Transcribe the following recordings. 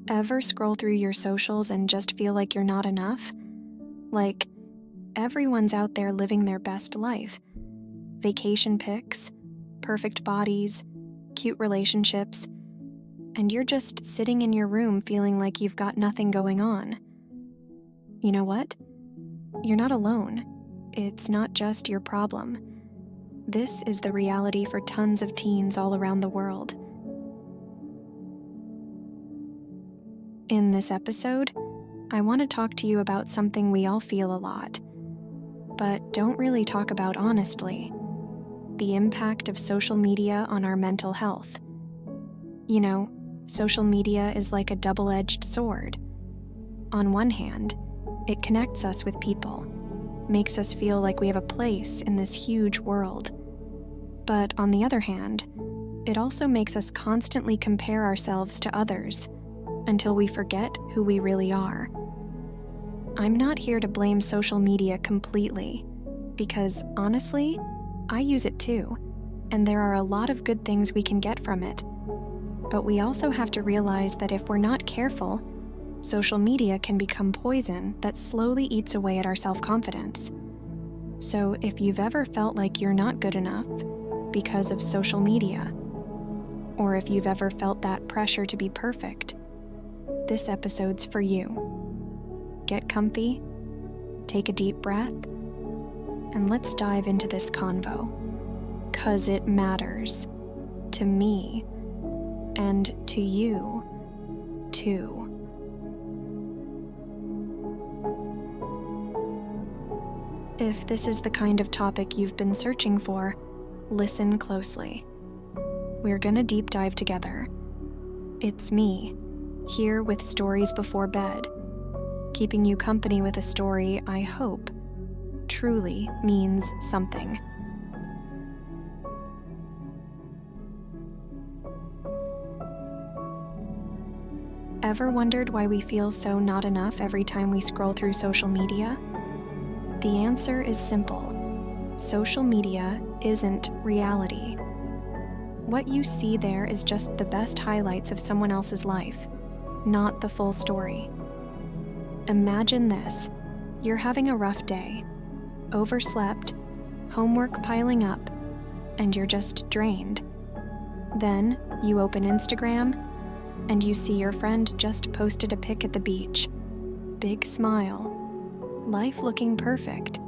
Ever scroll through your socials and just feel like you're not enough? Like, everyone's out there living their best life. Vacation pics, perfect bodies, cute relationships, and you're just sitting in your room feeling like you've got nothing going on. You know what? You're not alone. It's not just your problem. This is the reality for tons of teens all around the world. In this episode, I want to talk to you about something we all feel a lot, but don't really talk about honestly: the impact of social media on our mental health. You know, social media is like a double-edged sword. On one hand, it connects us with people, makes us feel like we have a place in this huge world. But on the other hand, it also makes us constantly compare ourselves to others until we forget who we really are. I'm not here to blame social media completely, because honestly, I use it too, and there are a lot of good things we can get from it. But we also have to realize that if we're not careful, social media can become poison that slowly eats away at our self-confidence. So if you've ever felt like you're not good enough because of social media, or if you've ever felt that pressure to be perfect, this episode's for you. Get comfy, take a deep breath, and let's dive into this convo. 'Cause it matters. To me, and to you, too. If this is the kind of topic you've been searching for, listen closely. We're gonna deep dive together. It's me, here with Stories Before Bed, keeping you company with a story I hope truly means something. Ever wondered why we feel so not enough every time we scroll through social media? The answer is simple. Social media isn't reality. What you see there is just the best highlights of someone else's life, not the full story. Imagine this: you're having a rough day, overslept, homework piling up, and you're just drained. Then you open Instagram, and you see your friend just posted a pic at the beach. Big smile, life looking perfect.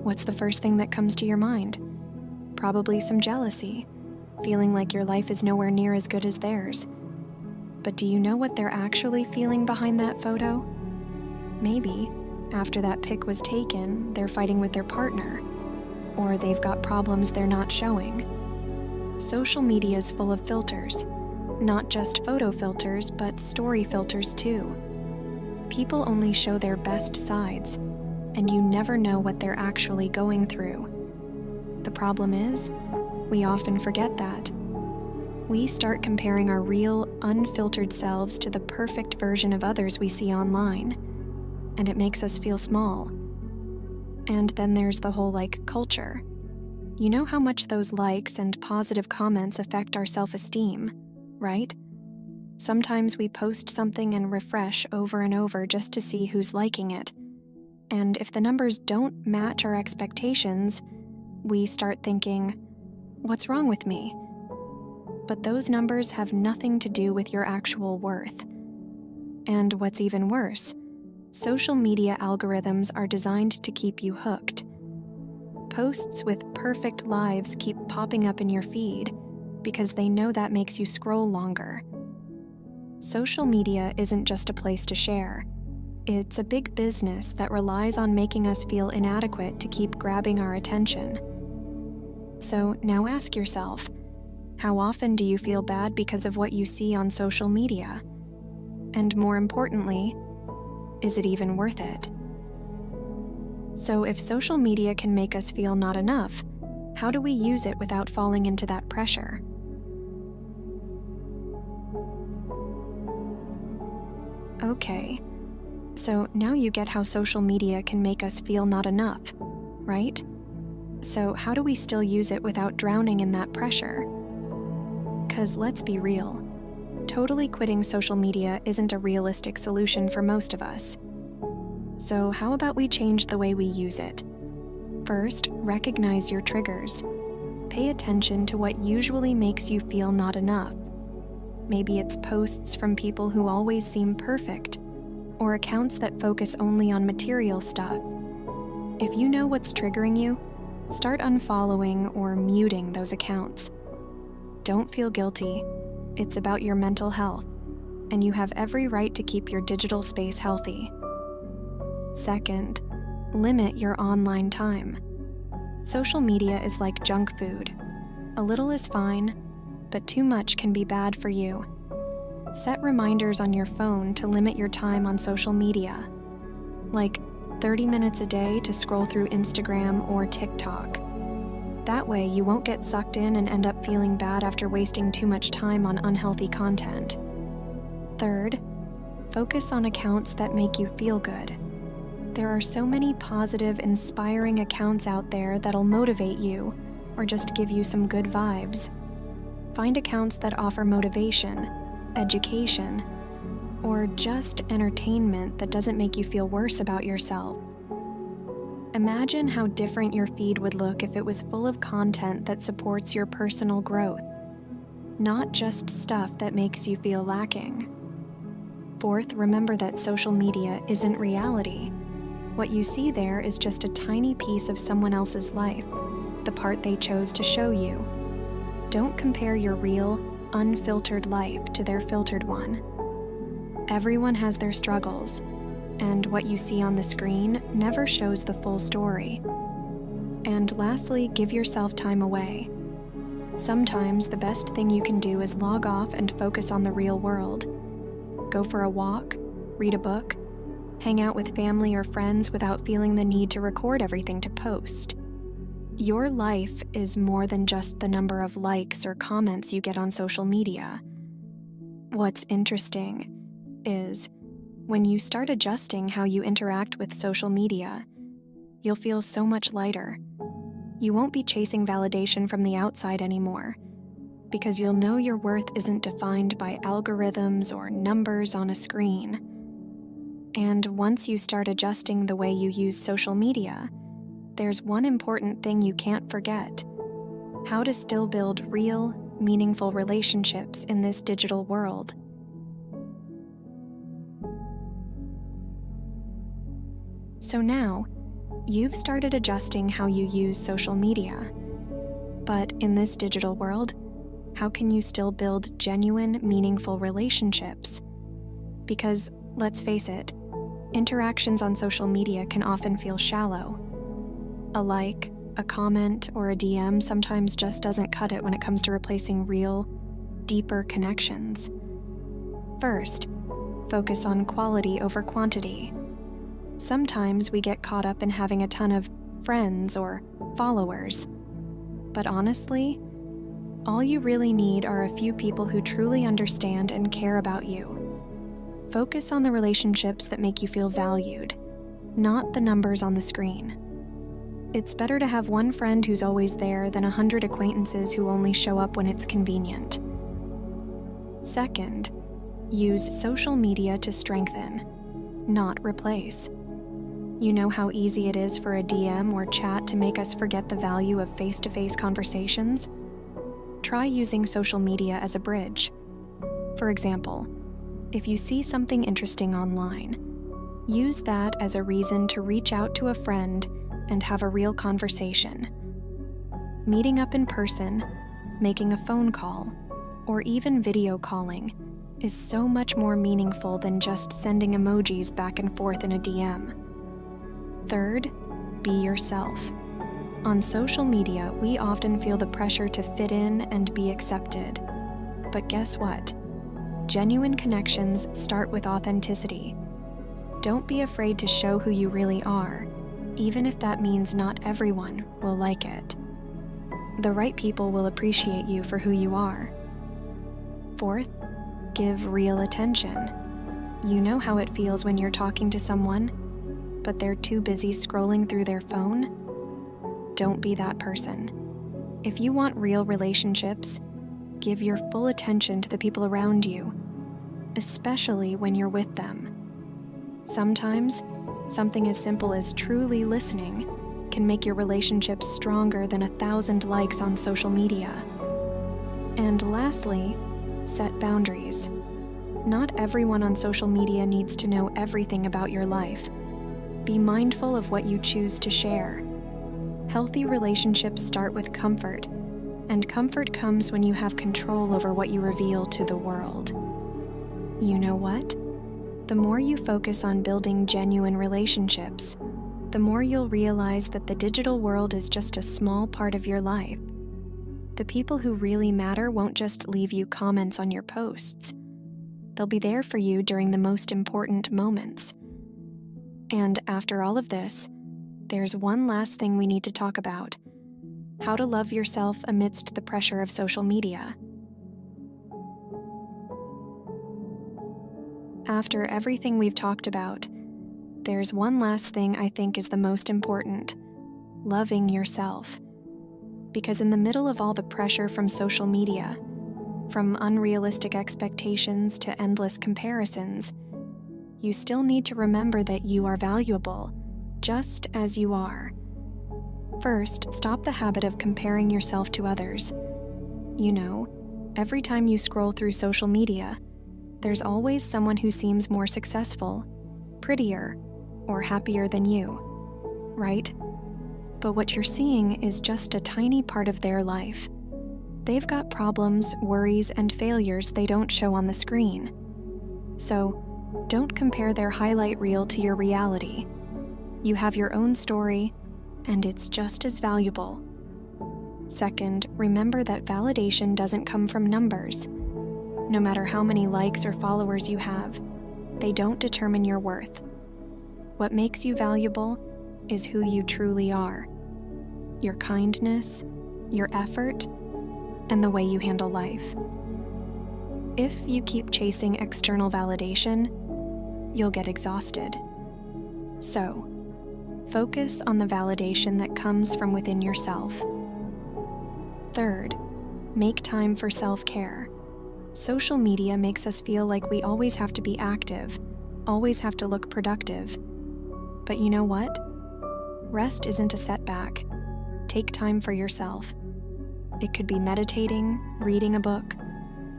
What's the first thing that comes to your mind? Probably some jealousy, feeling like your life is nowhere near as good as theirs. But do you know what they're actually feeling behind that photo? Maybe, after that pic was taken, they're fighting with their partner, or they've got problems they're not showing. Social media is full of filters, not just photo filters, but story filters too. People only show their best sides, and you never know what they're actually going through. The problem is, we often forget that. We start comparing our real, unfiltered selves to the perfect version of others we see online, and it makes us feel small. And then there's the whole culture. You know how much those likes and positive comments affect our self-esteem, right? Sometimes we post something and refresh over and over just to see who's liking it. And if the numbers don't match our expectations, we start thinking, what's wrong with me? But those numbers have nothing to do with your actual worth. And what's even worse, social media algorithms are designed to keep you hooked. Posts with perfect lives keep popping up in your feed because they know that makes you scroll longer. Social media isn't just a place to share. It's a big business that relies on making us feel inadequate to keep grabbing our attention. So now ask yourself, how often do you feel bad because of what you see on social media? And more importantly, is it even worth it? So if social media can make us feel not enough, how do we use it without falling into that pressure? Okay, so now you get how social media can make us feel not enough, right? So how do we still use it without drowning in that pressure? 'Cause let's be real, totally quitting social media isn't a realistic solution for most of us. So how about we change the way we use it? First, recognize your triggers. Pay attention to what usually makes you feel not enough. Maybe it's posts from people who always seem perfect, or accounts that focus only on material stuff. If you know what's triggering you, start unfollowing or muting those accounts. Don't feel guilty. It's about your mental health, and you have every right to keep your digital space healthy. Second, limit your online time. Social media is like junk food. A little is fine, but too much can be bad for you. Set reminders on your phone to limit your time on social media, like 30 minutes a day to scroll through Instagram or TikTok. That way, you won't get sucked in and end up feeling bad after wasting too much time on unhealthy content. Third, focus on accounts that make you feel good. There are so many positive, inspiring accounts out there that'll motivate you or just give you some good vibes. Find accounts that offer motivation, education, or just entertainment that doesn't make you feel worse about yourself. Imagine how different your feed would look if it was full of content that supports your personal growth, not just stuff that makes you feel lacking. Fourth, remember that social media isn't reality. What you see there is just a tiny piece of someone else's life, the part they chose to show you. Don't compare your real, unfiltered life to their filtered one. Everyone has their struggles, and what you see on the screen never shows the full story. And lastly, give yourself time away. Sometimes the best thing you can do is log off and focus on the real world. Go for a walk, read a book, hang out with family or friends without feeling the need to record everything to post. Your life is more than just the number of likes or comments you get on social media. What's interesting is, when you start adjusting how you interact with social media, you'll feel so much lighter. You won't be chasing validation from the outside anymore, because you'll know your worth isn't defined by algorithms or numbers on a screen. And once you start adjusting the way you use social media, there's one important thing you can't forget: how to still build real, meaningful relationships in this digital world. So now, you've started adjusting how you use social media. But in this digital world, how can you still build genuine, meaningful relationships? Because, let's face it, interactions on social media can often feel shallow. A like, a comment, or a DM sometimes just doesn't cut it when it comes to replacing real, deeper connections. First, focus on quality over quantity. Sometimes we get caught up in having a ton of friends or followers. But honestly, all you really need are a few people who truly understand and care about you. Focus on the relationships that make you feel valued, not the numbers on the screen. It's better to have one friend who's always there than 100 acquaintances who only show up when it's convenient. Second, use social media to strengthen, not replace. You know how easy it is for a DM or chat to make us forget the value of face-to-face conversations? Try using social media as a bridge. For example, if you see something interesting online, use that as a reason to reach out to a friend and have a real conversation. Meeting up in person, making a phone call, or even video calling is so much more meaningful than just sending emojis back and forth in a DM. Third, be yourself. On social media, we often feel the pressure to fit in and be accepted. But guess what? Genuine connections start with authenticity. Don't be afraid to show who you really are, even if that means not everyone will like it. The right people will appreciate you for who you are. Fourth, give real attention. You know how it feels when you're talking to someone, but they're too busy scrolling through their phone? Don't be that person. If you want real relationships, give your full attention to the people around you, especially when you're with them. Sometimes, something as simple as truly listening can make your relationships stronger than 1,000 likes on social media. And lastly, set boundaries. Not everyone on social media needs to know everything about your life. Be mindful of what you choose to share. Healthy relationships start with comfort, and comfort comes when you have control over what you reveal to the world. You know what? The more you focus on building genuine relationships, the more you'll realize that the digital world is just a small part of your life. The people who really matter won't just leave you comments on your posts. They'll be there for you during the most important moments. And after all of this, there's one last thing we need to talk about: how to love yourself amidst the pressure of social media. After everything we've talked about, there's one last thing I think is the most important: loving yourself. Because in the middle of all the pressure from social media, from unrealistic expectations to endless comparisons, you still need to remember that you are valuable, just as you are. First, stop the habit of comparing yourself to others. You know, every time you scroll through social media, there's always someone who seems more successful, prettier, or happier than you, right? But what you're seeing is just a tiny part of their life. They've got problems, worries, and failures they don't show on the screen. So, don't compare their highlight reel to your reality. You have your own story, and it's just as valuable. Second, remember that validation doesn't come from numbers. No matter how many likes or followers you have, they don't determine your worth. What makes you valuable is who you truly are: your kindness, your effort, and the way you handle life. If you keep chasing external validation, you'll get exhausted. So, focus on the validation that comes from within yourself. Third, make time for self-care. Social media makes us feel like we always have to be active, always have to look productive. But you know what? Rest isn't a setback. Take time for yourself. It could be meditating, reading a book,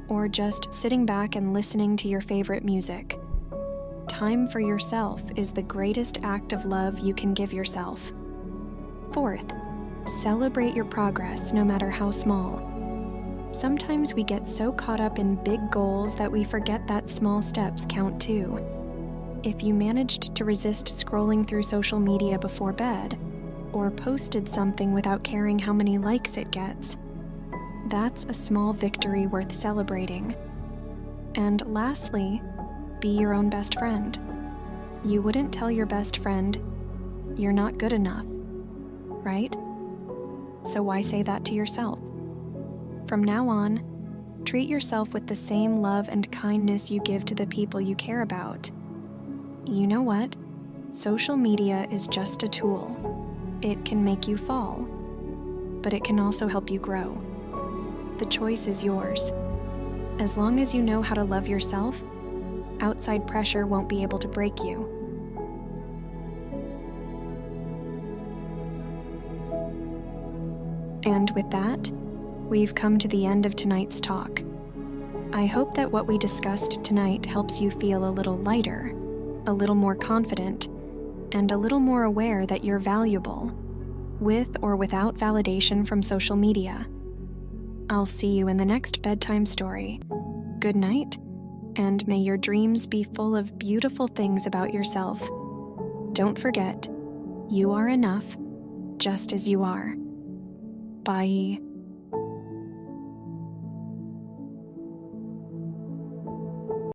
or just sitting back and listening to your favorite music. Time for yourself is the greatest act of love you can give yourself. Fourth, celebrate your progress, no matter how small. Sometimes we get so caught up in big goals that we forget that small steps count too. If you managed to resist scrolling through social media before bed, or posted something without caring how many likes it gets, that's a small victory worth celebrating. And lastly, be your own best friend. You wouldn't tell your best friend, "You're not good enough," right? So why say that to yourself? From now on, treat yourself with the same love and kindness you give to the people you care about. You know what? Social media is just a tool. It can make you fall, but it can also help you grow. The choice is yours. As long as you know how to love yourself, outside pressure won't be able to break you. And with that, we've come to the end of tonight's talk. I hope that what we discussed tonight helps you feel a little lighter, a little more confident, and a little more aware that you're valuable, with or without validation from social media. I'll see you in the next bedtime story. Good night, and may your dreams be full of beautiful things about yourself. Don't forget, you are enough, just as you are. Bye.